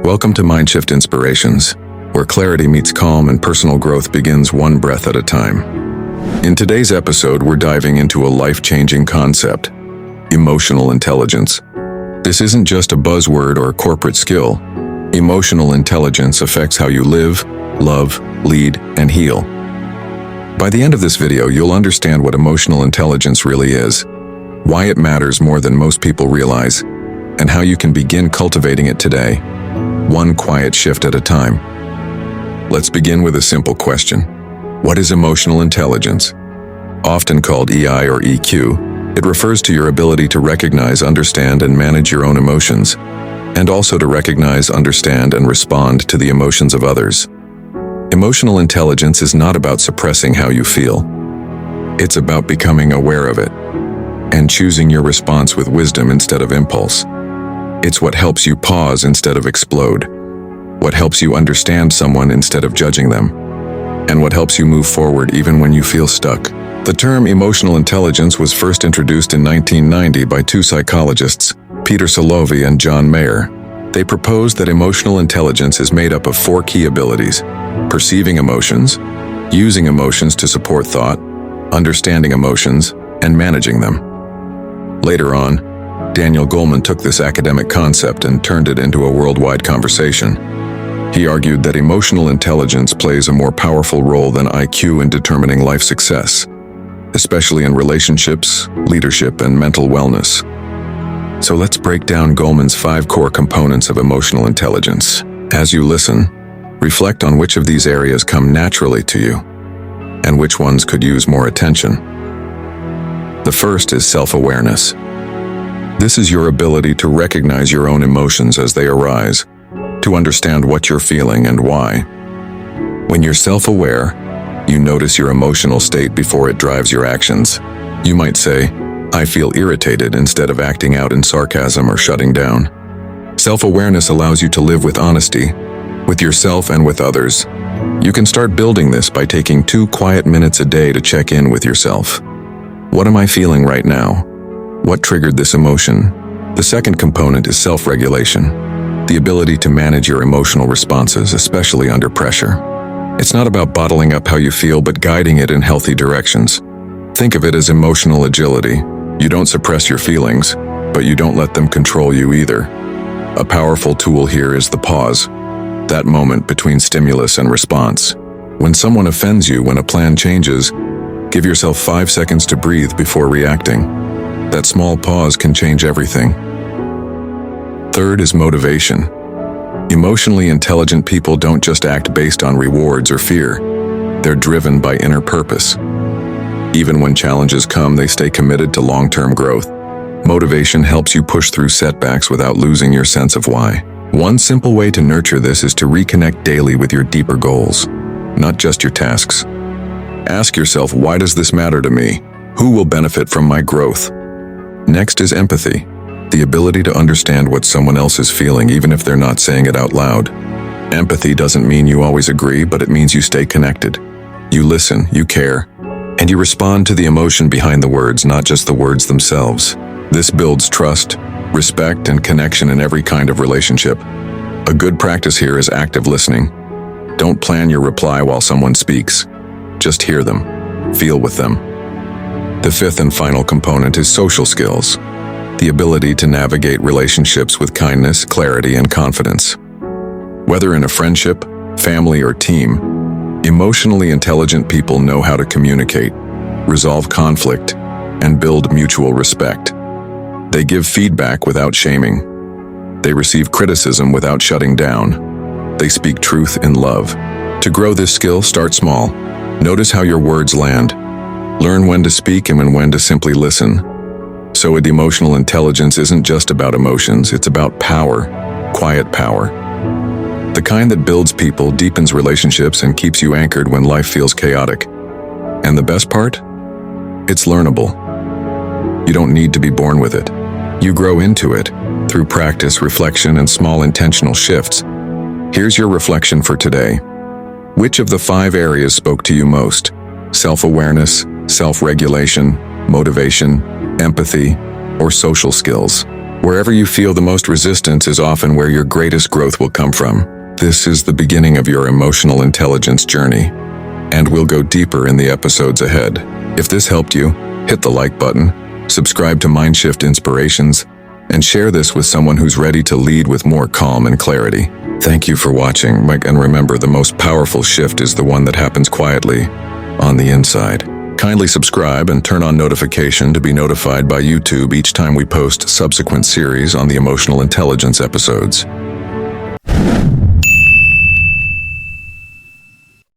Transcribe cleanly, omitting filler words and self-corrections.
Welcome to Mindshift Inspirations, where clarity meets calm and personal growth begins one breath at a time. In today's episode, we're diving into a life-changing concept: emotional intelligence. This isn't just a buzzword or a corporate skill. Emotional intelligence affects how you live, love, lead, and heal. By the end of this video, you'll understand what emotional intelligence really is, why it matters more than most people realize, and how you can begin cultivating it today, one quiet shift at a time. Let's begin with a simple question. What is emotional intelligence? Often called EI or EQ, it refers to your ability to recognize, understand, and manage your own emotions, and also to recognize, understand, and respond to the emotions of others. Emotional intelligence is not about suppressing how you feel. It's about becoming aware of it and choosing your response with wisdom instead of impulse. It's what helps you pause instead of explode, what helps you understand someone instead of judging them, and what helps you move forward even when you feel stuck. The term emotional intelligence was first introduced in 1990 by two psychologists, Peter Salovey and John Mayer. They proposed that emotional intelligence is made up of four key abilities: perceiving emotions, using emotions to support thought, understanding emotions, and managing them. Later on, Daniel Goleman took this academic concept and turned it into a worldwide conversation. He argued that emotional intelligence plays a more powerful role than IQ in determining life success, especially in relationships, leadership, and mental wellness. So let's break down Goleman's 5 core components of emotional intelligence. As you listen, reflect on which of these areas come naturally to you, and which ones could use more attention. The first is self-awareness. This is your ability to recognize your own emotions as they arise, to understand what you're feeling and why. When you're self-aware, you notice your emotional state before it drives your actions. You might say, "I feel irritated," instead of acting out in sarcasm or shutting down. Self-awareness allows you to live with honesty, with yourself and with others. You can start building this by taking 2 quiet minutes a day to check in with yourself. What am I feeling right now? What triggered this emotion? The second component is self-regulation, the ability to manage your emotional responses, especially under pressure. It's not about bottling up how you feel, but guiding it in healthy directions. Think of it as emotional agility. You don't suppress your feelings, but you don't let them control you either. A powerful tool here is the pause, that moment between stimulus and response. When someone offends you, when a plan changes, give yourself 5 seconds to breathe before reacting. That small pause can change everything. Third is motivation. Emotionally intelligent people don't just act based on rewards or fear. They're driven by inner purpose. Even when challenges come, they stay committed to long-term growth. Motivation helps you push through setbacks without losing your sense of why. One simple way to nurture this is to reconnect daily with your deeper goals, not just your tasks. Ask yourself, why does this matter to me? Who will benefit from my growth? Next is empathy, the ability to understand what someone else is feeling even if they're not saying it out loud. Empathy doesn't mean you always agree, but it means you stay connected. You listen, you care, and you respond to the emotion behind the words, not just the words themselves. This builds trust, respect, and connection in every kind of relationship. A good practice here is active listening. Don't plan your reply while someone speaks. Just hear them, feel with them. The fifth and final component is social skills, the ability to navigate relationships with kindness, clarity, and confidence. Whether in a friendship, family, or team, emotionally intelligent people know how to communicate, resolve conflict, and build mutual respect. They give feedback without shaming. They receive criticism without shutting down. They speak truth in love. To grow this skill, start small. Notice how your words land. Learn when to speak and when to simply listen. So emotional intelligence isn't just about emotions, it's about power, quiet power. The kind that builds people, deepens relationships, and keeps you anchored when life feels chaotic. And the best part? It's learnable. You don't need to be born with it. You grow into it through practice, reflection, and small intentional shifts. Here's your reflection for today. Which of the 5 areas spoke to you most? Self-awareness, self-regulation, motivation, empathy, or social skills? Wherever you feel the most resistance is often where your greatest growth will come from. This is the beginning of your emotional intelligence journey, and we'll go deeper in the episodes ahead. If this helped you, hit the like button, subscribe to Mindshift Inspirations, and share this with someone who's ready to lead with more calm and clarity. Thank you for watching, and remember, the most powerful shift is the one that happens quietly, on the inside. Kindly subscribe and turn on notification to be notified by YouTube each time we post subsequent series on the emotional intelligence episodes.